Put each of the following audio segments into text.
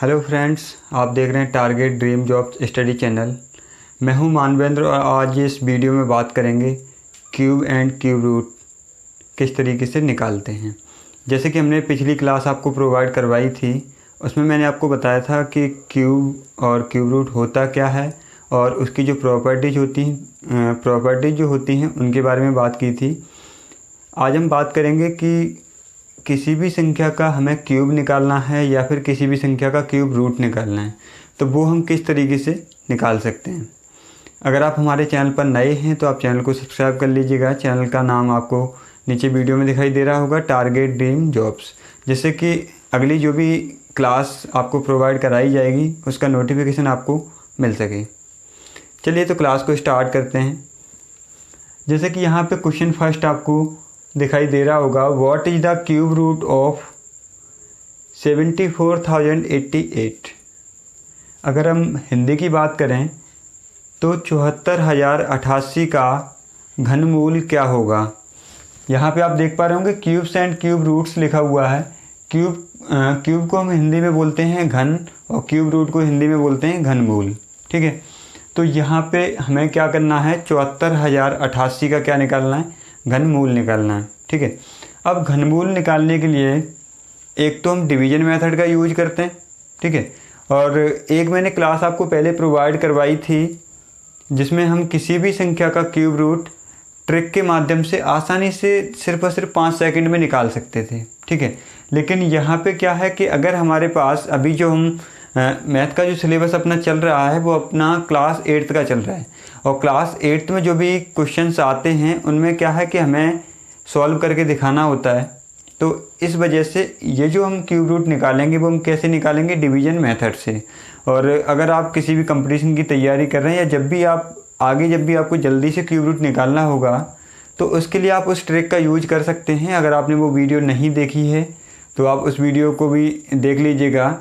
Hello friends, आप देख रहे हैं target dream job study channel. मैं हूं मानवेंद्र और आज इस वीडियो में बात करेंगे क्यूब एंड क्यूब रूट किस तरीके से निकालते हैं। जैसे कि हमने पिछली क्लास आपको प्रोवाइड करवाई थी, उसमें मैंने आपको बताया था कि क्यूब और क्यूब रूट होता क्या है और उसकी जो प्रॉपर्टीज जो होती हैं उनके बारे में बात की थी। आज हम बात करेंगे कि किसी भी संख्या का हमें क्यूब निकालना है या फिर किसी भी संख्या का क्यूब रूट निकालना है, तो वो हम किस तरीके से निकाल सकते हैं। अगर आप हमारे चैनल पर नए हैं तो आप चैनल को सब्सक्राइब कर लीजिएगा। चैनल का नाम आपको नीचे वीडियो में दिखाई दे रहा होगा, टारगेट ड्रीम जॉब्स, जिससे कि अगली जो भी क्लास आपको प्रोवाइड कराई जाएगी उसका नोटिफिकेशन आपको मिल सके। चलिए तो क्लास को स्टार्ट करते हैं। जैसे कि यहाँ पे क्वेश्चन फर्स्ट आपको दिखाई दे रहा होगा, what is the cube root of 74,088। अगर हम हिंदी की बात करें तो 74,088 का घनमूल क्या होगा। यहाँ पे आप देख पा रहे होंगे क्यूब्स एंड क्यूब रूट्स लिखा हुआ है। क्यूब को हम हिंदी में बोलते हैं घन और क्यूब रूट को हिंदी में बोलते हैं घनमूल। ठीक है, तो यहाँ पे हमें क्या करना है, 74,088 का क्या निकालना है, घनमूल निकालना है। ठीक है, अब घनमूल निकालने के लिए एक तो हम डिवीजन मेथड का यूज करते हैं। ठीक है, और एक मैंने क्लास आपको पहले प्रोवाइड करवाई थी जिसमें हम किसी भी संख्या का क्यूब रूट ट्रिक के माध्यम से आसानी से सिर्फ और सिर्फ 5 सेकंड में निकाल सकते थे। ठीक है, लेकिन यहाँ पे क्या है कि अगर हमारे पास अभी जो हम मैथ का जो सिलेबस अपना चल रहा है वो अपना क्लास 8th का चल रहा है और क्लास 8th में जो भी क्वेश्चंस आते हैं उनमें क्या है कि हमें सॉल्व करके दिखाना होता है। तो इस वजह से ये जो हम क्यूब रूट निकालेंगे वो हम कैसे निकालेंगे, डिवीजन मेथड से। और अगर आप किसी भी कंपटीशन की तैयारी कर रहे हैं या जब भी आपको जल्दी से क्यूब रूट निकालना होगा तो उसके लिए आप उस ट्रिक का यूज कर सकते हैं। अगर आपने वो वीडियो नहीं देखी है तो आप उस वीडियो को भी देख लीजिएगा।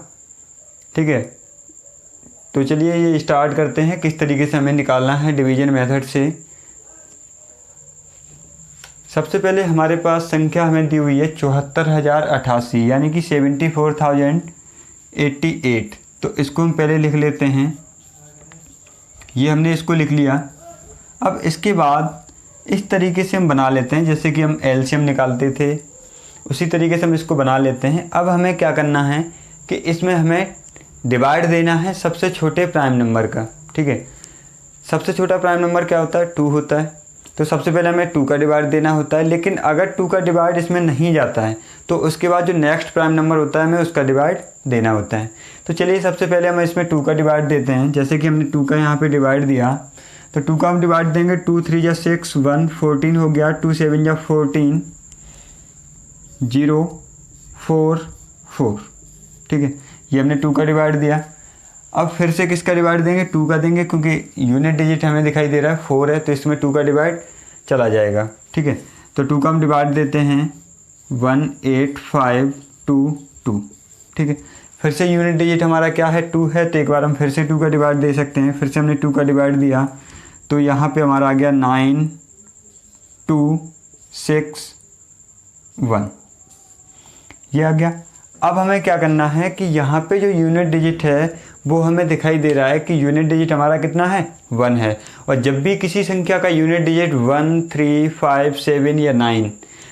ठीक है, तो चलिए ये स्टार्ट करते हैं किस तरीके से हमें निकालना है डिवीजन मेथड से। सबसे पहले हमारे पास संख्या हमें दी हुई है 74,088 यानी कि 74,088। तो इसको हम पहले लिख लेते हैं, ये हमने इसको लिख लिया। अब इसके बाद इस तरीके से हम बना लेते हैं जैसे कि हम एलसीएम निकालते थे, उसी तरीके से हम इसको बना लेते हैं। अब हमें क्या करना है कि इसमें हमें डिवाइड देना है सबसे छोटे प्राइम नंबर का। ठीक है, सबसे छोटा प्राइम नंबर क्या होता है, 2 होता है। तो सबसे पहले हमें 2 का डिवाइड देना होता है, लेकिन अगर 2 का डिवाइड इसमें नहीं जाता है तो उसके बाद जो नेक्स्ट प्राइम नंबर होता है हमें उसका डिवाइड देना होता है। तो चलिए सबसे पहले हम इसमें 2 का डिवाइड देते हैं। जैसे कि हमने 2 का यहाँ पे डिवाइड दिया तो 2 का हम डिवाइड देंगे, 2 3 जा 6 1 14 हो गया, 2 7 जा 14 0 4 4। ठीक है, ये हमने 2 का डिवाइड दिया। अब फिर से किसका डिवाइड देंगे, 2 का देंगे, क्योंकि यूनिट डिजिट हमें दिखाई दे रहा है 4 है तो इसमें 2 का डिवाइड चला जाएगा। ठीक है, तो 2 का हम डिवाइड देते हैं 1 8 5 2 2। ठीक है, फिर से यूनिट डिजिट हमारा क्या है, 2 है, तो एक बार हम फिर से 2 का डिवाइड दे सकते हैं। फिर से हमने 2 का डिवाइड दिया तो यहाँ पे हमारा आ गया 9 2 6 1, ये आ गया। अब हमें क्या करना है कि यहाँ पे जो यूनिट डिजिट है वो हमें दिखाई दे रहा है कि यूनिट डिजिट हमारा कितना है, 1 है। और जब भी किसी संख्या का यूनिट डिजिट 1 3 5 7 या 9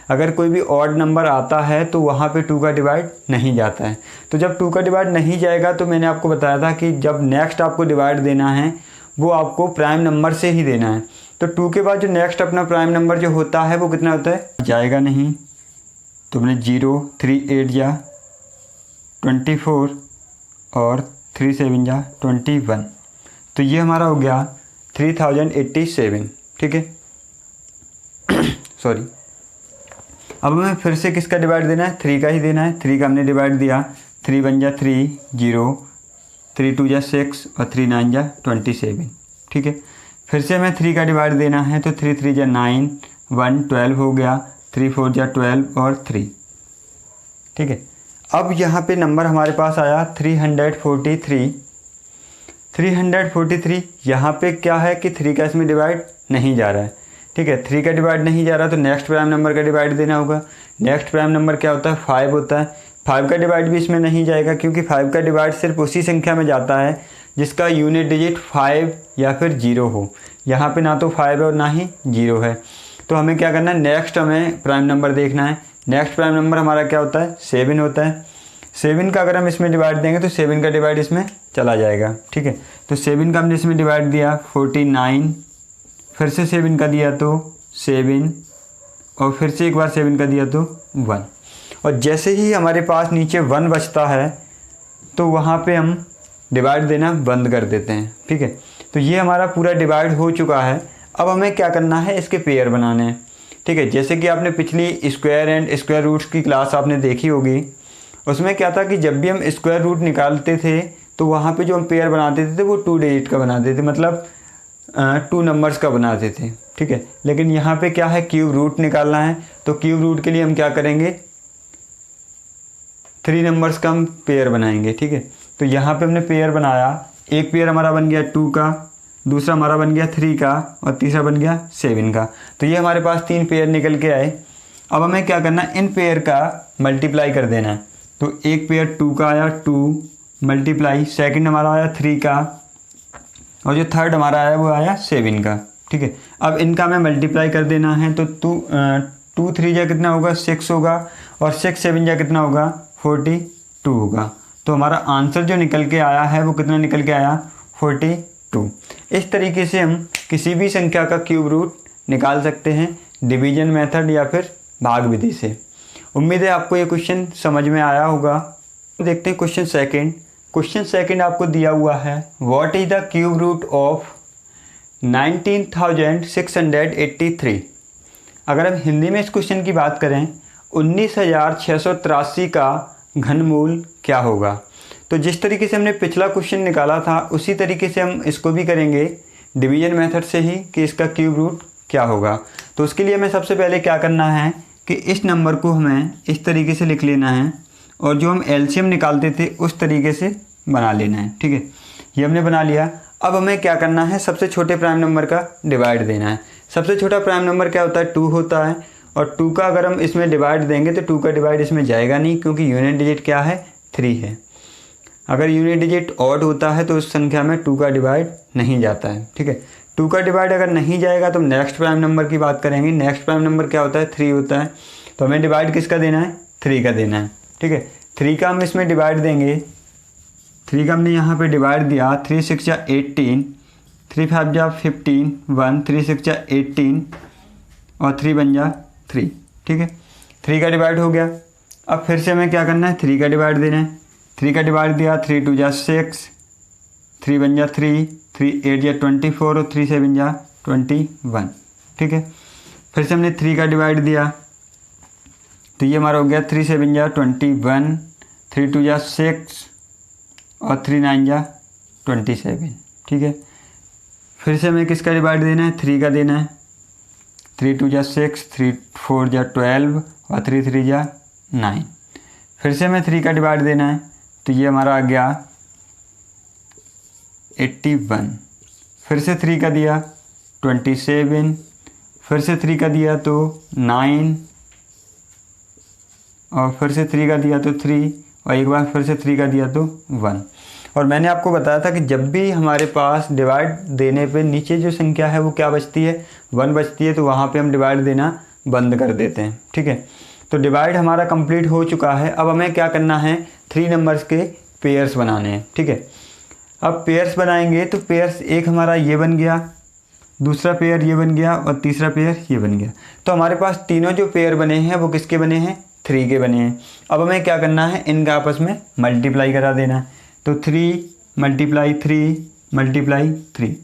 अगर कोई भी ऑड नंबर आता है तो वहाँ पे 2 का डिवाइड नहीं जाता है। तो जब 2 का डिवाइड नहीं जाएगा तो मैंने आपको बताया था कि जब नेक्स्ट आपको डिवाइड देना है वो आपको प्राइम नंबर से ही देना है। तो 2 के बाद जो नेक्स्ट अपना प्राइम नंबर जो होता है वो कितना होता है, जाएगा नहीं। तो मैंने 0 3 8 जा 24 और 3 7 जा 21, तो ये हमारा हो गया 3087। ठीक है सॉरी, अब हमें फिर से किसका डिवाइड देना है, 3 का ही देना है। 3 का हमने डिवाइड दिया, 3 1 जा 3 0, 3 2 जा 6 और 3 9 जा 27। ठीक है, फिर से हमें 3 का डिवाइड देना है तो 3 3 जा 9 1 12 हो गया, 3 4 जा 12 और 3। ठीक है, अब यहाँ पे नंबर हमारे पास आया 343। यहाँ पे क्या है कि 3 का इसमें डिवाइड नहीं जा रहा है। ठीक है, 3 का डिवाइड नहीं जा रहा तो नेक्स्ट प्राइम नंबर का डिवाइड देना होगा। नेक्स्ट प्राइम नंबर क्या होता है, 5 होता है। 5 का डिवाइड भी इसमें नहीं जाएगा, क्योंकि 5 का डिवाइड सिर्फ उसी संख्या में जाता है जिसका यूनिट डिजिट 5 या फिर 0 हो। यहाँ पे ना तो 5 है और ना ही 0 है। तो हमें क्या करना है, नेक्स्ट हमें प्राइम नंबर देखना है। नेक्स्ट प्राइम नंबर हमारा क्या होता है, 7 होता है। 7 का अगर हम इसमें डिवाइड देंगे तो 7 का डिवाइड इसमें चला जाएगा, ठीक है। तो 7 का हमने इसमें डिवाइड दिया 49, फिर से 7 का दिया तो 7, और फिर से एक बार 7 का दिया तो 1। और जैसे ही हमारे पास नीचे 1 बचता है तो वहाँ पे हम डिवाइड देना बंद कर देते हैं, ठीक है। तो ये हमारा पूरा डिवाइड हो चुका है। अब हमें क्या करना है, इसके पेयर बनाने हैं, ठीक है। जैसे कि आपने पिछली स्क्वायर एंड स्क्वायर रूट्स की क्लास आपने देखी होगी, उसमें क्या था कि जब भी हम स्क्वायर रूट निकालते थे तो वहाँ पे जो हम पेयर बनाते थे वो 2 डिजिट का बनाते थे, मतलब 2 नंबर्स का बनाते थे, ठीक है। लेकिन यहाँ पे क्या है, क्यूब रूट निकालना है। तो क्यूब रूट के लिए हम क्या करेंगे, 3 नंबर्स का हम पेयर बनाएंगे, ठीक है। तो यहाँ पे हमने पेयर बनाया, एक पेयर हमारा बन गया 2 का, दूसरा हमारा बन गया 3 का, और तीसरा बन गया 7 का। तो ये हमारे पास 3 पेयर निकल के आए। अब हमें क्या करना है, इन पेयर का मल्टीप्लाई कर देना है। तो एक पेयर 2 का आया, 2 मल्टीप्लाई, सेकंड हमारा आया 3 का, और जो थर्ड हमारा आया वो आया 7 का, ठीक है। अब इनका हमें मल्टीप्लाई कर देना है। तो 2 3 जा कितना होगा, 6 होगा, और 6 7 जा कितना होगा, 42 होगा। तो हमारा आंसर जो निकल के आया है वो कितना निकल के आया, 42। इस तरीके से हम किसी भी संख्या का क्यूब रूट निकाल सकते हैं डिवीजन मेथड या फिर भाग विधि से। उम्मीद है आपको ये क्वेश्चन समझ में आया होगा। देखते हैं क्वेश्चन सेकंड। क्वेश्चन सेकंड आपको दिया हुआ है, what is the cube root of 19,683। अगर हम हिंदी में इस क्वेश्चन की बात करें, 19,683 का घनमूल क्या होगा। तो जिस तरीके से हमने पिछला क्वेश्चन निकाला था उसी तरीके से हम इसको भी करेंगे डिवीजन मेथड से ही, कि इसका क्यूब रूट क्या होगा। तो उसके लिए हमें सबसे पहले क्या करना है कि इस नंबर को हमें इस तरीके से लिख लेना है, और जो हम एलसीएम निकालते थे उस तरीके से बना लेना है, ठीक है। ये हमने बना लिया। अब हमें क्या करना है, सबसे छोटे प्राइम नंबर का डिवाइड देना है। सबसे छोटा प्राइम नंबर क्या होता है, 2 होता है, और 2 का अगर हम इसमें डिवाइड देंगे तो 2 का डिवाइड इसमें जाएगा नहीं, क्योंकि यूनिट डिजिट क्या है, 3 है। अगर यूनिट डिजिट ऑड होता है तो उस संख्या में 2 का डिवाइड नहीं जाता है, ठीक है। 2 का डिवाइड अगर नहीं जाएगा तो नेक्स्ट प्राइम नंबर की बात करेंगे। नेक्स्ट प्राइम नंबर क्या होता है, 3 होता है। तो हमें डिवाइड किसका देना है, 3 का देना है, ठीक है। 3 का हम इसमें डिवाइड देंगे, 3 का हमने यहाँ पे डिवाइड दिया, 3 6 जा 18, 3 5 जा 15, 1 3 6 जा 18, और 3 बन जा 3, ठीक है। 3 का डिवाइड हो गया। अब फिर से हमें क्या करना है, 3 का डिवाइड देना है। 3 का डिवाइड दिया, 3 2 जा 6, 3 बन जा 3, 3 8 जा 24, और 3 7 जा 21, ठीक है। फिर से हमने 3 का डिवाइड दिया, तो ये हमारा हो गया 3 7 जा 21, 3 2 जा 6, और 3 9 जा 27, ठीक है। फिर से हमें किसका डिवाइड देना है, 3 का देना है। 3 2 जा 6, 3 4 जा 12, और 3 3 जा 9। फिर से हमें 3 का डिवाइड देना है, तो ये हमारा आ गया 81। फिर से 3 का दिया 27, फिर से 3 का दिया तो 9, और फिर से 3 का दिया तो 3, और एक बार फिर से 3 का दिया तो 1। और मैंने आपको बताया था कि जब भी हमारे पास डिवाइड देने पे नीचे जो संख्या है वो क्या बचती है, 1 बचती है, तो वहाँ पे हम डिवाइड देना बंद कर देते हैं, ठीक है। तो डिवाइड हमारा कंप्लीट हो चुका है। अब हमें क्या करना है, 3 नंबर्स के पेयर्स बनाने हैं, ठीक है। अब पेयर्स बनाएंगे तो पेयर्स एक हमारा ये बन गया, दूसरा पेयर ये बन गया, और तीसरा पेयर ये बन गया। तो हमारे पास तीनों जो पेयर बने हैं वो किसके बने हैं, 3 के बने हैं। अब हमें क्या करना है, इनका आपस में मल्टीप्लाई करा देना है। तो 3 मल्टीप्लाई 3 मल्टीप्लाई 3।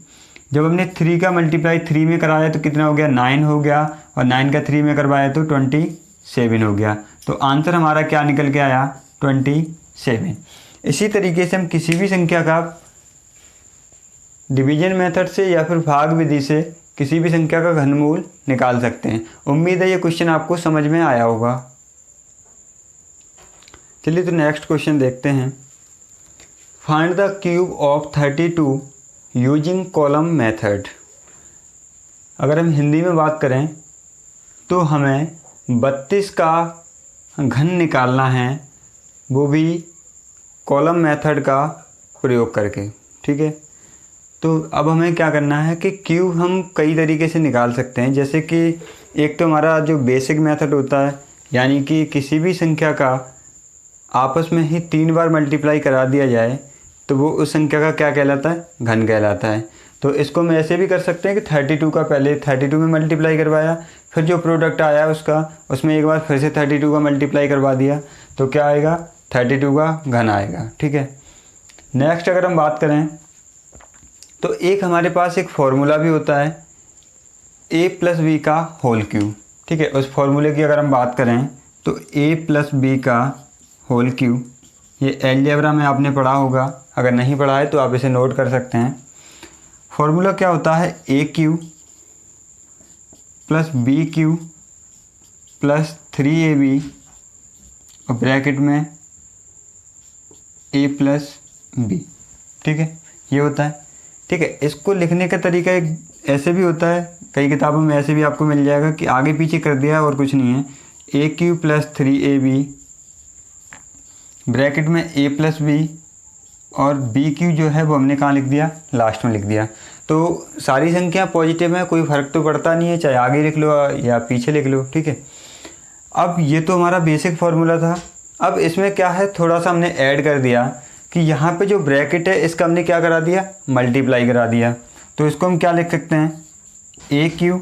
जब हमने 3 का मल्टीप्लाई 3 में कराया तो कितना हो गया, 9 हो गया, और 9 का 3 में करवाया तो 27 हो गया। तो आंसर हमारा क्या निकल के आया, 27। इसी तरीके से हम किसी भी संख्या का डिवीजन मेथड से या फिर भाग विधि से किसी भी संख्या का घनमूल निकाल सकते हैं। उम्मीद है ये क्वेश्चन आपको समझ में आया होगा। चलिए तो नेक्स्ट क्वेश्चन देखते हैं। Find the cube of 32 using column method. अगर हम हिंदी में बात करें तो हमें 32 का घन निकालना है वो भी कॉलम मेथड का प्रयोग करके। ठीक है, तो अब हमें क्या करना है कि क्यूब हम कई तरीके से निकाल सकते हैं। जैसे कि एक तो हमारा जो बेसिक मेथड होता है, यानी कि किसी भी संख्या का आपस में ही 3 बार मल्टीप्लाई करा दिया जाए तो वो उस संख्या का क्या कहलाता है, घन कहलाता है। तो इसको हम ऐसे भी कर सकते हैं कि 32 का पहले 32 में मल्टीप्लाई करवाया, फिर जो प्रोडक्ट आया उसका, उसमें एक बार फिर से 32 का मल्टीप्लाई करवा दिया, तो क्या आएगा, 32 का घन आएगा। ठीक है, नेक्स्ट अगर हम बात करें तो एक हमारे पास एक फॉर्मूला भी होता है a+b का होल क्यूब। ठीक है, उस फॉर्मूले की अगर हम बात करें तो a+b का होल क्यूब, ये अलजेब्रा में आपने पढ़ा होगा, अगर नहीं पढ़ा है तो आप इसे नोट कर सकते हैं। फॉर्मूला क्या होता है, a³ + b³ + 3ab और ब्रैकेट में a+b। ठीक है, ये होता है। ठीक है, इसको लिखने का तरीका एक ऐसे भी होता है, कई किताबों में ऐसे भी आपको मिल जाएगा कि आगे पीछे कर दिया और कुछ नहीं है, a³ + 3ab ब्रैकेट में a+b और b³ जो है वो हमने कहाँ लिख दिया, लास्ट में लिख दिया। तो सारी संख्या पॉजिटिव है, कोई फ़र्क तो पड़ता नहीं है, चाहे आगे लिख लो या पीछे लिख लो। ठीक है, अब ये तो हमारा बेसिक फार्मूला था। अब इसमें क्या है, थोड़ा सा हमने ऐड कर दिया कि यहाँ पे जो ब्रैकेट है इसका हमने क्या करा दिया, मल्टीप्लाई करा दिया। तो इसको हम क्या लिख सकते हैं, a³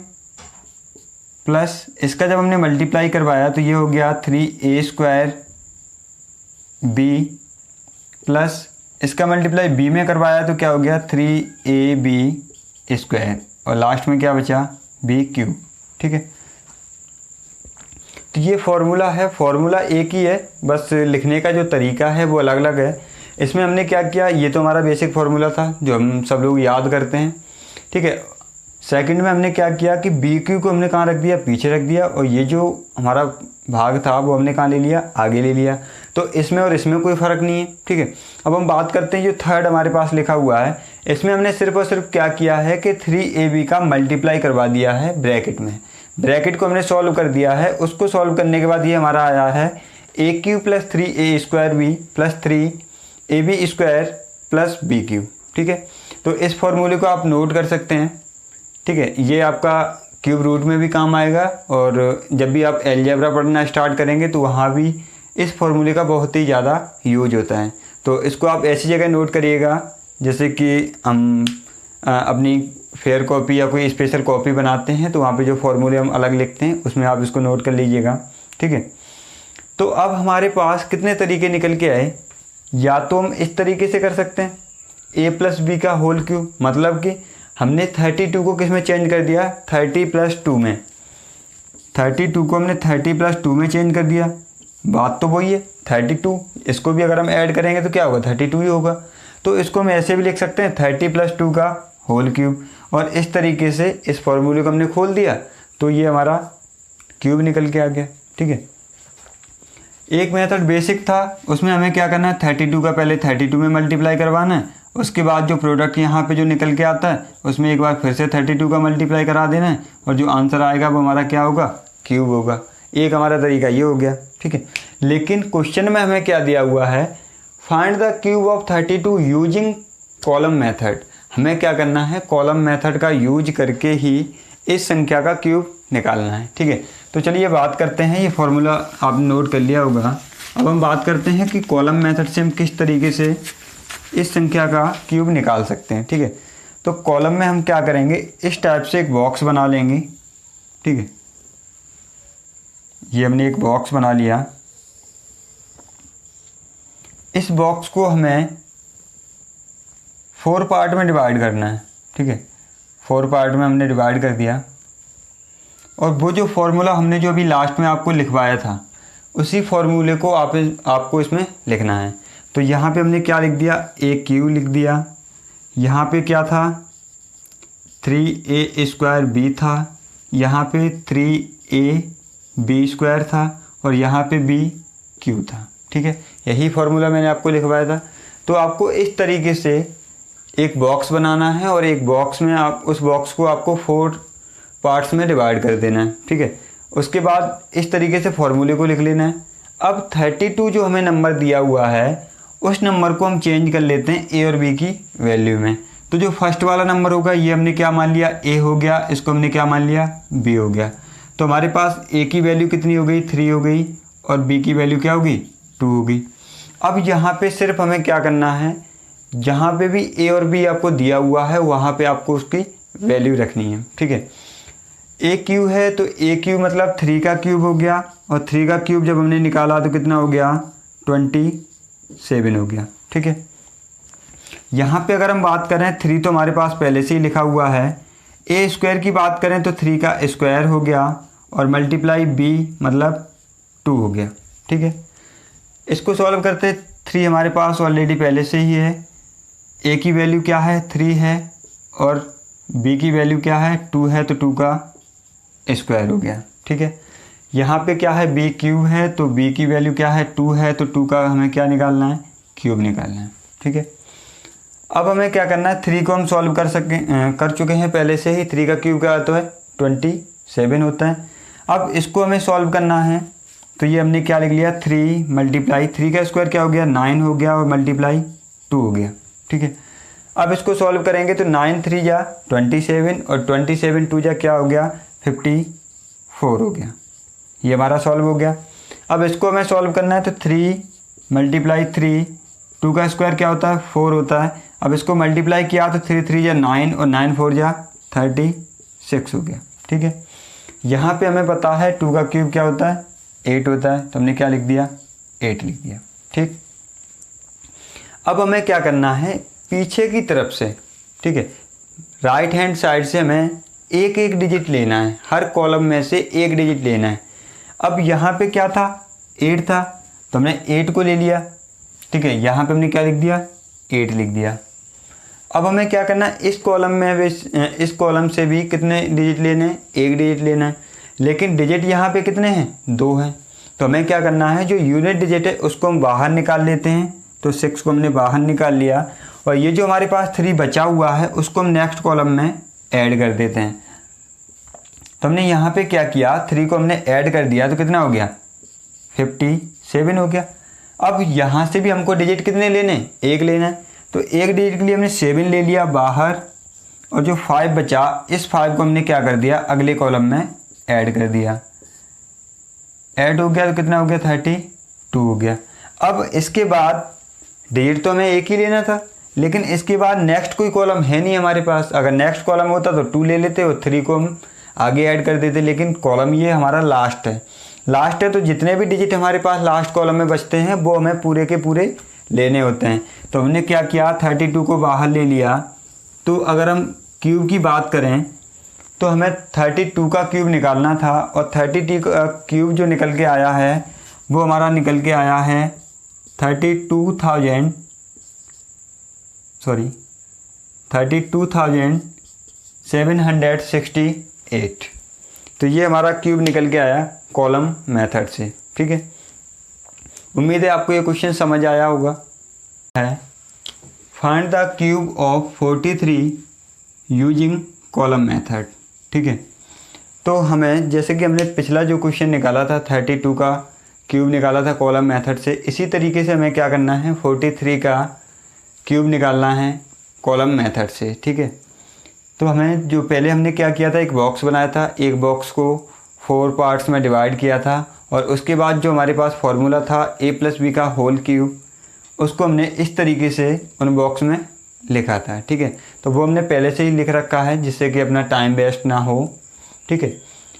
प्लस इसका जब हमने मल्टीप्लाई करवाया तो ये हो गया 3a² b प्लस इसका मल्टीप्लाई b में करवाया तो क्या हो गया 3ab² और लास्ट में क्या बचा, b³। ठीक है, तो ये फॉर्मूला है, फॉर्मूला एक ही है, बस लिखने का जो तरीका है वो अलग अलग है। इसमें हमने क्या किया, ये तो हमारा बेसिक फार्मूला था जो हम सब लोग याद करते हैं। ठीक है, सेकंड में हमने क्या किया कि b³ को हमने कहाँ रख दिया, पीछे रख दिया, और ये जो हमारा भाग था वो हमने कहाँ ले लिया, आगे ले लिया। तो इसमें और इसमें कोई फ़र्क नहीं है। ठीक है, अब हम बात करते हैं जो थर्ड हमारे पास लिखा हुआ है, इसमें हमने सिर्फ और सिर्फ क्या किया है कि 3ab का मल्टीप्लाई करवा दिया है ब्रैकेट में, ब्रैकेट को हमने सॉल्व कर दिया है। उसको सॉल्व करने के बाद ये हमारा आया है a³ + 3a² + 3ab² + b³। ठीक है, तो इस फॉर्मूले को आप नोट कर सकते हैं। ठीक है, ये आपका क्यूब रूट में भी काम आएगा और जब भी आप अलजेब्रा पढ़ना स्टार्ट करेंगे तो वहाँ भी इस फॉर्मूले का बहुत ही ज़्यादा यूज होता है। तो इसको आप ऐसी जगह नोट करिएगा जैसे कि हम अपनी फेयर कॉपी या कोई स्पेशल कॉपी बनाते हैं तो वहाँ पे जो फॉर्मूले हम अलग लिखते हैं उसमें आप इसको नोट कर लीजिएगा। ठीक है, तो अब हमारे पास कितने तरीके निकल के आए, या तो हम इस तरीके से कर सकते हैं a+b का होल क्यूब, मतलब कि हमने 32 को किस में चेंज कर दिया, 30 + 2 में, 32 को हमने 30 + 2 में चेंज कर दिया। बात तो वही है 32, इसको भी अगर हम ऐड करेंगे तो क्या होगा, 32 ही होगा। तो इसको हम ऐसे भी लिख सकते हैं 30 + 2 का होल क्यूब, और इस तरीके से इस फॉर्मूले को हमने खोल दिया तो ये हमारा क्यूब निकल के आ गया। ठीक है, एक मेथड बेसिक था, उसमें हमें क्या करना है, 32 का पहले 32 में मल्टीप्लाई करवाना है, उसके बाद जो प्रोडक्ट यहाँ पे जो निकल के आता है उसमें एक बार फिर से 32 का मल्टीप्लाई करा देना है, और जो आंसर आएगा वो हमारा क्या होगा, क्यूब होगा। एक हमारा तरीका ये हो गया। ठीक है, लेकिन क्वेश्चन में हमें क्या दिया हुआ है, find the cube of 32 using column method. हमें क्या करना है, कॉलम मेथड का यूज करके ही इस संख्या का क्यूब निकालना है। ठीक है, तो चलिए बात करते हैं, ये फॉर्मूला आपने नोट कर लिया होगा। अब हम बात करते हैं कि कॉलम मेथड से हम किस तरीके से इस संख्या का क्यूब निकाल सकते हैं। ठीक है, तो कॉलम में हम क्या करेंगे, इस टाइप से एक बॉक्स बना लेंगे। ठीक है, ये हमने एक बॉक्स बना लिया, इस बॉक्स को हमें 4 पार्ट में डिवाइड करना है। ठीक है, 4 पार्ट में हमने डिवाइड कर दिया, और वो जो फॉर्मूला हमने जो अभी लास्ट में आपको लिखवाया था उसी फॉर्मूले को आपको इसमें लिखना है। तो यहाँ पे हमने क्या लिख दिया, a³ लिख दिया, यहाँ पे क्या था 3a² b था, यहाँ पे 3ab² था, और यहाँ पे b³ था। ठीक है, यही फॉर्मूला मैंने आपको लिखवाया था। तो आपको इस तरीके से एक बॉक्स बनाना है, और एक बॉक्स में आप उस बॉक्स को आपको 4 पार्ट्स में डिवाइड कर देना है। ठीक है, उसके बाद इस तरीके से फॉर्मूले को लिख लेना है। अब 32 जो हमें नंबर दिया हुआ है उस नंबर को हम चेंज कर लेते हैं ए और बी की वैल्यू में। तो जो फर्स्ट वाला नंबर होगा ये हमने क्या मान लिया, ए हो गया, इसको हमने क्या मान लिया, बी हो गया। तो हमारे पास ए की वैल्यू कितनी हो गई, 3 हो गई, और बी की वैल्यू क्या होगी, 2 होगी। अब यहाँ पे सिर्फ हमें क्या करना है, जहाँ पे भी ए और बी आपको दिया हुआ है वहाँ पे आपको उसकी वैल्यू रखनी है, ठीक है। ए क्यूब है तो ए क्यूब मतलब 3 का क्यूब हो गया, और 3 का क्यूब जब हमने निकाला तो कितना हो गया, 27 हो गया, ठीक है। यहाँ पे अगर हम बात करें 3 तो हमारे पास पहले से ही लिखा हुआ है। ए स्क्वायर की बात करें तो 3 का स्क्वायर हो गया, और मल्टीप्लाई बी मतलब 2 हो गया, ठीक है। इसको सॉल्व करते 3 हमारे पास ऑलरेडी पहले से ही है। ए की वैल्यू क्या है, 3 है, और बी की वैल्यू क्या है, 2 है, तो 2 का स्क्वायर हो गया, ठीक है। यहाँ पे क्या है, बी क्यूब है, तो बी की वैल्यू क्या है, 2 है, तो 2 का हमें क्या निकालना है, क्यूब निकालना है, ठीक है। अब हमें क्या करना है, 3 को हम सॉल्व कर चुके हैं पहले से ही। 3 का क्यूब क्या होता है, 27 होता है। अब इसको हमें सॉल्व करना है, तो ये हमने क्या लिख लिया, 3 मल्टीप्लाई 3 का स्क्वायर क्या हो गया, 9 हो गया, और मल्टीप्लाई 2 हो गया, ठीक है। अब इसको सॉल्व करेंगे तो 9 3 जा 27, और 27 2 जा क्या हो गया, 54 हो गया। ये हमारा सॉल्व हो गया। अब इसको हमें सॉल्व करना है, तो 3 मल्टीप्लाई 3, 2 का स्क्वायर क्या होता है, 4 होता है। अब इसको मल्टीप्लाई किया तो 3 3 जा 9, और 9 4 जा 36 हो गया, ठीक है। यहाँ पे हमें पता है 2 का क्यूब क्या होता है, 8 होता है, तो हमने क्या लिख दिया, 8 लिख दिया, ठीक। अब हमें क्या करना है, पीछे की तरफ से, ठीक है, राइट हैंड साइड से हमें एक एक डिजिट लेना है, हर कॉलम में से एक डिजिट लेना है। अब यहाँ पे क्या था, 8 था, तो हमने 8 को ले लिया, ठीक है। यहाँ पे हमने क्या लिख दिया, 8 लिख दिया। अब हमें क्या करना है, इस कॉलम से भी कितने डिजिट लेने हैं, एक डिजिट लेना है, लेकिन डिजिट यहाँ पे कितने हैं, 2 हैं। तो हमें क्या करना है, जो यूनिट डिजिट है उसको हम बाहर निकाल लेते हैं। तो 6 को हमने बाहर निकाल लिया, और ये जो हमारे पास 3 बचा हुआ है उसको हम नेक्स्ट कॉलम में ऐड कर देते हैं। तो हमने यहाँ पे क्या किया, 3 को हमने ऐड कर दिया, तो कितना हो गया, 57 हो गया। अब यहाँ से भी हमको डिजिट कितने लेने, एक लेना है, तो एक डिजिट के लिए हमने 7 ले लिया बाहर, और जो 5 बचा, इस 5 को हमने क्या कर दिया, अगले कॉलम में ऐड कर दिया। ऐड हो गया तो कितना हो गया, 32 हो गया। अब इसके बाद डिजिट तो हमें एक ही लेना था, लेकिन इसके बाद नेक्स्ट कोई कॉलम है नहीं हमारे पास। अगर नेक्स्ट कॉलम होता तो 2 ले लेते, और 3 को हम आगे ऐड कर देते, लेकिन कॉलम ये हमारा लास्ट है, तो जितने भी डिजिट हमारे पास लास्ट कॉलम में बचते हैं वो हमें पूरे के पूरे लेने होते हैं। तो हमने क्या किया, 32 को बाहर ले लिया। तो अगर हम क्यूब की बात करें तो हमें 32 का क्यूब निकालना था, और 32 का क्यूब जो निकल के आया है वो हमारा निकल के आया है 32,768। तो ये हमारा क्यूब निकल के आया कॉलम मेथड से, ठीक है। उम्मीद है आपको ये क्वेश्चन समझ आया होगा। है find the cube of 43 using column method, ठीक है। तो हमें जैसे कि हमने पिछला जो क्वेश्चन निकाला था 32 का क्यूब निकाला था कॉलम मेथड से, इसी तरीके से हमें क्या करना है, 43 का क्यूब निकालना है कॉलम मेथड से, ठीक है। तो हमें जो पहले हमने क्या किया था, एक बॉक्स बनाया था, एक बॉक्स को 4 पार्ट्स में डिवाइड किया था, और उसके बाद जो हमारे पास फॉर्मूला था a+b का होल क्यूब, उसको हमने इस तरीके से उन बॉक्स में लिखा था, ठीक है। तो वो हमने पहले से ही लिख रखा है जिससे कि अपना टाइम वेस्ट ना हो, ठीक है।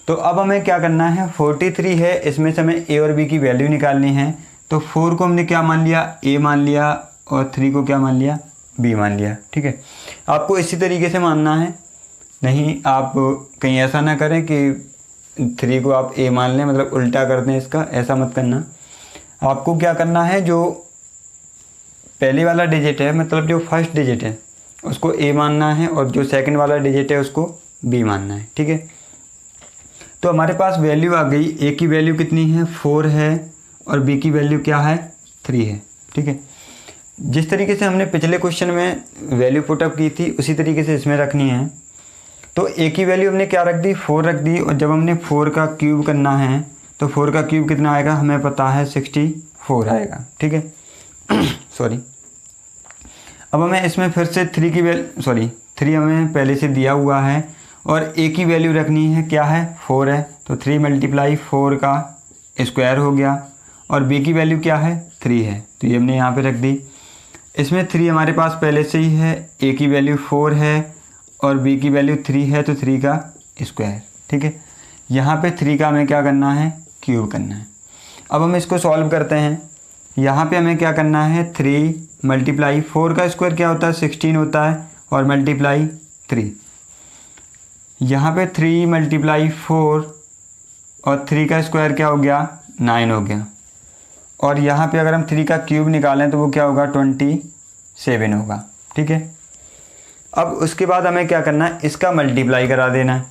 तो अब हमें क्या करना है, 43 है, इसमें से हमें a और b की वैल्यू निकालनी है। तो 4 को हमने क्या मान लिया, a मान लिया, और 3 को क्या मान लिया, b मान लिया, ठीक है। आपको इसी तरीके से मानना है, नहीं आप कहीं ऐसा ना करें कि 3 को आप a मान लें, मतलब उल्टा कर दें इसका, ऐसा मत करना। आपको क्या करना है, जो पहले वाला डिजिट है, मतलब जो फर्स्ट डिजिट है उसको a मानना है, और जो सेकंड वाला डिजिट है उसको b मानना है, ठीक है। तो हमारे पास वैल्यू आ गई, a की वैल्यू कितनी है, 4 है, और b की वैल्यू क्या है, 3 है, ठीक है। जिस तरीके से हमने पिछले क्वेश्चन में वैल्यू पुटअप की थी उसी तरीके से इसमें रखनी है। तो a की वैल्यू हमने क्या रख दी, 4 रख दी, और जब हमने 4 का क्यूब करना है तो 4 का क्यूब कितना आएगा हमें पता है 64 आएगा, ठीक है। सॉरी, अब हमें इसमें फिर से 3 हमें पहले से दिया हुआ है और a की वैल्यू रखनी है, क्या है 4 है, तो 3 × 4 का स्क्वायर हो गया और b की वैल्यू क्या है 3 है, तो ये हमने यहाँ पे रख दी। इसमें 3 हमारे पास पहले से ही है, a की वैल्यू 4 है और b की वैल्यू 3 है, तो 3 का स्क्वायर, ठीक है। यहाँ पे 3 का हमें क्या करना है क्यूब करना है। अब हम इसको सॉल्व करते हैं। यहाँ पे हमें क्या करना है 3 × 4 का स्क्वायर क्या होता है 16 होता है और मल्टीप्लाई 3। यहाँ पे 3 × 4 और 3 का स्क्वायर क्या हो गया 9 हो गया और यहाँ पे अगर हम 3 का क्यूब निकालें तो वो क्या होगा 27 होगा, ठीक है। अब उसके बाद हमें क्या करना है इसका मल्टीप्लाई करा देना है।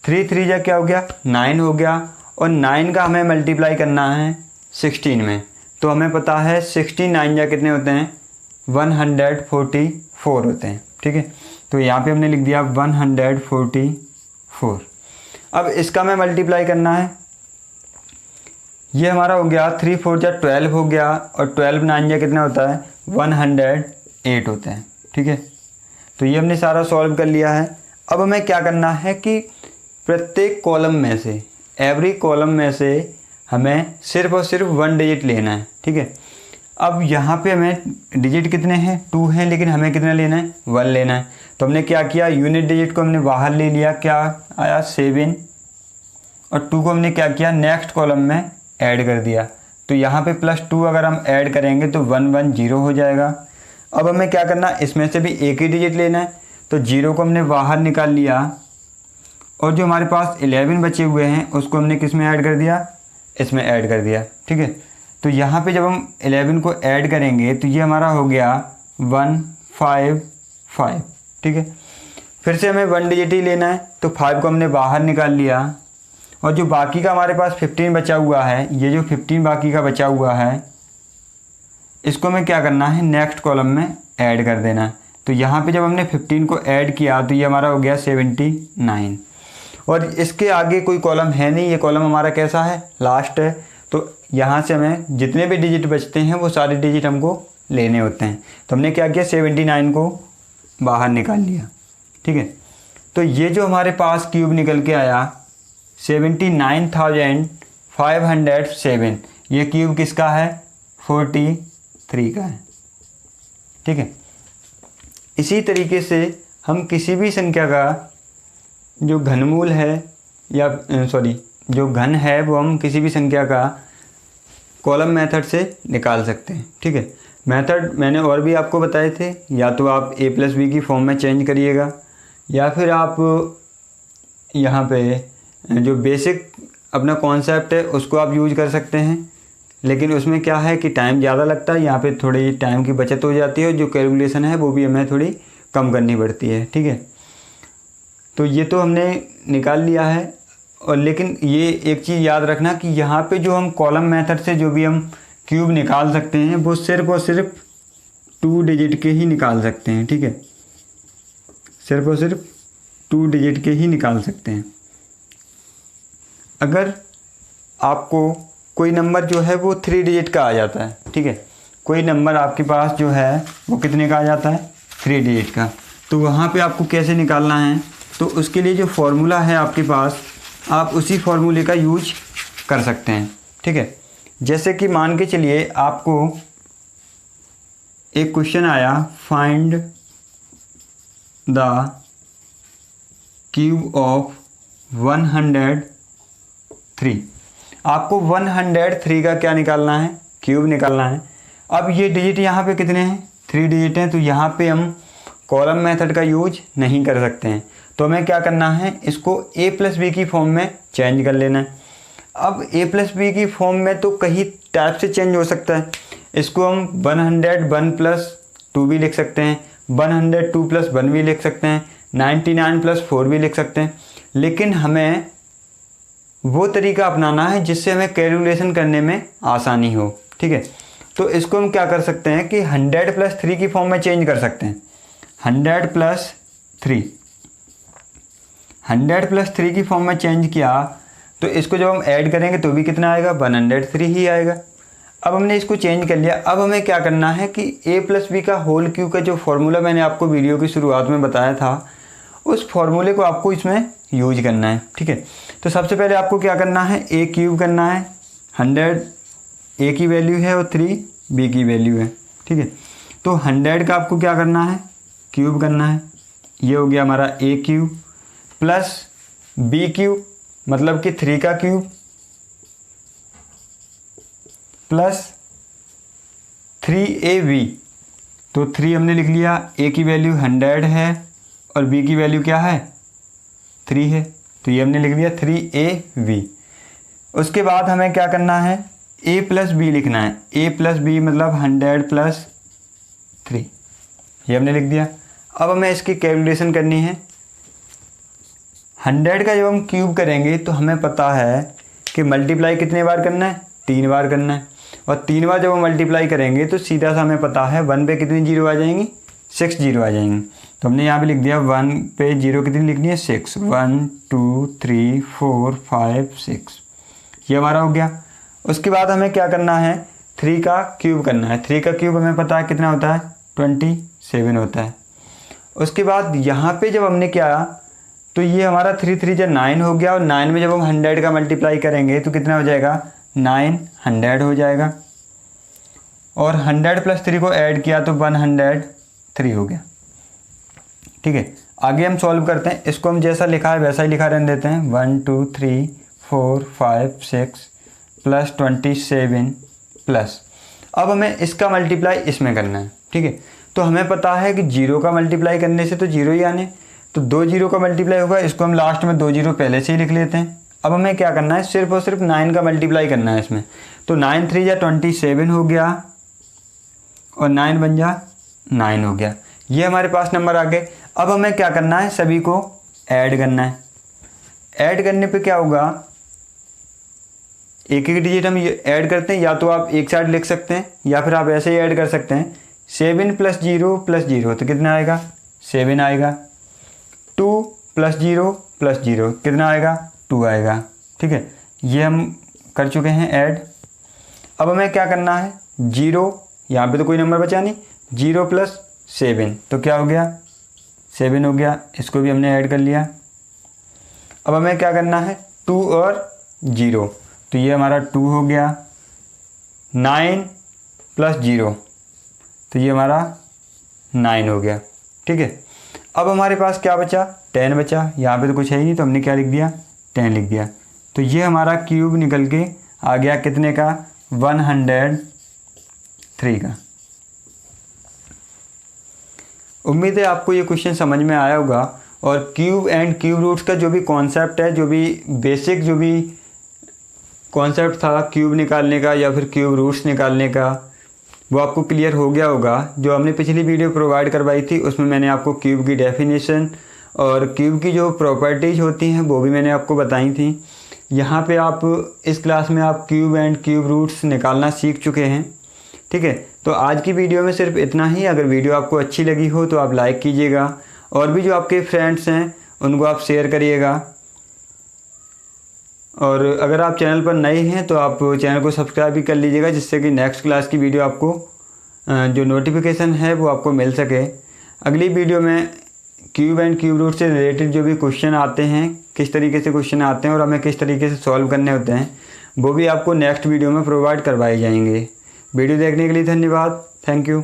3 3 जा क्या हो गया 9 हो गया और 9 का हमें मल्टीप्लाई करना है 16 में, तो हमें पता है 69 जा कितने होते हैं 144 होते हैं, ठीक है। तो यहाँ पे हमने लिख दिया 144। अब इसका हमें मल्टीप्लाई करना है, ये हमारा हो गया 3 4 जा 12 हो गया और 12 9 जा कितना होता है 108 होते हैं, ठीक है। तो ये हमने सारा सॉल्व कर लिया है। अब हमें क्या करना है कि प्रत्येक कॉलम में से एवरी कॉलम में से हमें सिर्फ और सिर्फ 1 डिजिट लेना है, ठीक है। अब यहाँ पे हमें डिजिट कितने हैं 2 हैं, लेकिन हमें कितना लेना है 1 लेना है। तो हमने क्या किया यूनिट डिजिट को हमने बाहर ले लिया, क्या आया 7 और 2 को हमने क्या किया नेक्स्ट कॉलम में ऐड कर दिया। तो यहाँ पे +2 अगर हम ऐड करेंगे तो 110 हो जाएगा। अब हमें क्या करना इसमें से भी एक ही डिजिट लेना है, तो 0 को हमने बाहर निकाल लिया और जो हमारे पास 11 बचे हुए हैं उसको हमने किस में ऐड कर दिया इसमें ऐड कर दिया, ठीक है। तो यहाँ पे जब हम 11 को ऐड करेंगे तो ये हमारा हो गया 155, ठीक है। फिर से हमें 1 डिजिट ही लेना है, तो 5 को हमने बाहर निकाल लिया और जो बाकी का हमारे पास 15 बचा हुआ है, ये जो 15 बाकी का बचा हुआ है इसको हमें क्या करना है नेक्स्ट कॉलम में ऐड कर देना है। तो यहाँ पे जब हमने 15 को ऐड किया तो ये हमारा हो गया 79 और इसके आगे कोई कॉलम है नहीं, ये कॉलम हमारा कैसा है लास्ट है। तो यहाँ से हमें जितने भी डिजिट बचते हैं वो सारे डिजिट हमको लेने होते हैं। तो हमने क्या किया 79 को बाहर निकाल लिया, ठीक है। तो ये जो हमारे पास क्यूब निकल के आया 79,507, ये क्यूब किसका है 43 का है, ठीक है। इसी तरीके से हम किसी भी संख्या का जो घनमूल है या जो घन है वो हम किसी भी संख्या का कॉलम मेथड से निकाल सकते हैं, ठीक है। मेथड मैंने और भी आपको बताए थे, या तो आप a+b की फॉर्म में चेंज करिएगा या फिर आप यहाँ पे जो बेसिक अपना कॉन्सेप्ट है उसको आप यूज कर सकते हैं, लेकिन उसमें क्या है कि टाइम ज़्यादा लगता है। यहाँ पे थोड़ी टाइम की बचत हो जाती है, जो कैलकुलेशन है वो भी हमें थोड़ी कम करनी पड़ती है, ठीक है। तो ये तो हमने निकाल लिया है, और लेकिन ये एक चीज़ याद रखना कि यहाँ पे जो हम कॉलम मेथड से जो भी हम क्यूब निकाल सकते हैं वो सिर्फ और सिर्फ 2 डिजिट के ही निकाल सकते हैं, ठीक है। सिर्फ और सिर्फ 2 डिजिट के ही निकाल सकते हैं। अगर आपको कोई नंबर जो है वो 3 डिजिट का आ जाता है, ठीक है, कोई नंबर आपके पास जो है वो कितने का आ जाता है 3 डिजिट का, तो वहाँ पे आपको कैसे निकालना है, तो उसके लिए जो फॉर्मूला है आपके पास आप उसी फॉर्मूले का यूज कर सकते हैं, ठीक है। जैसे कि मान के चलिए आपको एक क्वेश्चन आया फाइंड द क्यूब ऑफ 103, आपको 103 का क्या निकालना है क्यूब निकालना है। अब ये डिजिट यहाँ पे कितने हैं 3 डिजिट हैं, तो यहाँ पे हम कॉलम मेथड का यूज नहीं कर सकते हैं। तो हमें क्या करना है इसको a+b की फॉर्म में चेंज कर लेना है। अब a+b की फॉर्म में तो कई टाइप से चेंज हो सकता है। इसको हम 101+2 भी लिख सकते हैं, 102+1 भी लिख सकते हैं, 99+4 भी लिख सकते हैं, लेकिन हमें वो तरीका अपनाना है जिससे हमें कैलकुलेशन करने में आसानी हो, ठीक है। तो इसको हम क्या कर सकते हैं कि 100+3 की फॉर्म में चेंज कर सकते हैं। 100+3 की फॉर्म में चेंज किया तो इसको जब हम ऐड करेंगे तो भी कितना आएगा, 103 ही आएगा। अब हमने इसको चेंज कर लिया। अब हमें क्या करना है कि a प्लस बी का होल क्यूब का जो फॉर्मूला मैंने आपको वीडियो की शुरुआत में बताया था, उस फॉर्मूले को आपको इसमें यूज करना है। ठीक है, तो सबसे पहले आपको क्या करना है, a क्यूब करना है, 100 a की वैल्यू है और 3 b की वैल्यू है। ठीक है, तो 100 का आपको क्या करना है, क्यूब करना है। ये हो गया हमारा a cube plus b cube मतलब कि 3 का क्यूब प्लस 3ab। तो 3 हमने लिख लिया, a की वैल्यू 100 है और b की वैल्यू क्या है, 3 है, तो ये हमने लिख लिया 3ab। उसके बाद हमें क्या करना है, a प्लस बी लिखना है। a प्लस बी मतलब 100 प्लस 3, ये हमने लिख दिया। अब हमें इसकी कैलकुलेशन करनी है। 100 का जब हम क्यूब करेंगे तो हमें पता है कि मल्टीप्लाई कितने बार करना है, 3 बार करना है। और 3 बार जब हम मल्टीप्लाई करेंगे तो सीधा सा हमें पता है 1 पे कितनी जीरो आ जाएंगी, 6 जीरो आ जाएंगी। तो हमने यहाँ पे लिख दिया 1 पे जीरो कितनी लिखनी है, 6। 1 2 3 4 5 6, ये हमारा हो गया। उसके बाद हमें क्या करना है, 3 का क्यूब करना है। 3 का क्यूब हमें पता है कितना होता है, 27 होता है। उसके बाद यहाँ पे जब हमने क्या, तो ये हमारा 3 3 जा 9 हो गया, और 9 में जब हम 100 का मल्टीप्लाई करेंगे तो कितना हो जाएगा, 900 हो जाएगा। और 100 प्लस 3 को ऐड किया तो 103 हो गया। ठीक है, आगे हम सॉल्व करते हैं। इसको हम जैसा लिखा है वैसा ही लिखा रहने देते हैं। 1 2 3 4 5 6 प्लस 27 प्लस, अब हमें इसका मल्टीप्लाई इसमें करना है। ठीक है, तो हमें पता है कि 0 का मल्टीप्लाई करने से तो 0 ही आने, तो 2 0 का मल्टीप्लाई होगा, इसको हम लास्ट में 2 0 पहले से ही लिख लेते हैं। अब हमें क्या करना है, सिर्फ और सिर्फ 9 का मल्टीप्लाई करना है इसमें। तो 9 3 जा 27 हो गया और 9 बन जा 9 हो गया। ये हमारे पास नंबर आ गए। अब हमें क्या करना है, सभी को ऐड करना है। ऐड करने पे क्या होगा, एक एक डिजिट हम ऐड करते हैं, या तो आप एक साइड लिख सकते हैं या फिर आप ऐसे ही ऐड कर सकते हैं। 7 प्लस 0 प्लस 0 तो कितना आएगा, 7 आएगा। 2 प्लस 0 प्लस 0 कितना आएगा, 2 आएगा। ठीक है, ये हम कर चुके हैं ऐड। अब हमें क्या करना है, 0, यहाँ पे तो कोई नंबर बचा नहीं, 0 प्लस 7 तो क्या हो गया, 7 हो गया, इसको भी हमने ऐड कर लिया। अब हमें क्या करना है, 2 और 0 तो ये हमारा 2 हो गया। 9 प्लस 0 तो ये हमारा 9 हो गया। ठीक है, अब हमारे पास क्या बचा, 10 बचा। यहाँ पे तो कुछ है ही नहीं, तो हमने क्या लिख दिया, 10 लिख दिया। तो ये हमारा क्यूब निकल के आ गया कितने का, 103 का। उम्मीद है आपको ये क्वेश्चन समझ में आया होगा। और क्यूब एंड क्यूब रूट्स का जो भी कॉन्सेप्ट है, जो भी बेसिक जो भी कॉन्सेप्ट था क्यूब निकालने का या फिर क्यूब रूट्स निकालने का, वो आपको क्लियर हो गया होगा। जो हमने पिछली वीडियो प्रोवाइड करवाई थी उसमें मैंने आपको क्यूब की डेफिनेशन और क्यूब की जो प्रॉपर्टीज़ होती हैं वो भी मैंने आपको बताई थी। यहाँ पे आप इस क्लास में आप क्यूब एंड क्यूब रूट्स निकालना सीख चुके हैं। ठीक है, तो आज की वीडियो में सिर्फ इतना ही। अगर वीडियो आपको अच्छी लगी हो तो आप लाइक कीजिएगा, और भी जो आपके फ्रेंड्स हैं उनको आप शेयर करिएगा। और अगर आप चैनल पर नए हैं तो आप चैनल को सब्सक्राइब भी कर लीजिएगा, जिससे कि नेक्स्ट क्लास की वीडियो आपको जो नोटिफिकेशन है वो आपको मिल सके। अगली वीडियो में क्यूब एंड क्यूब रूट से रिलेटेड जो भी क्वेश्चन आते हैं, किस तरीके से क्वेश्चन आते हैं और हमें किस तरीके से सॉल्व करने होते हैं, वो भी आपको नेक्स्ट वीडियो में प्रोवाइड करवाए जाएंगे। वीडियो देखने के लिए धन्यवाद। Thank you.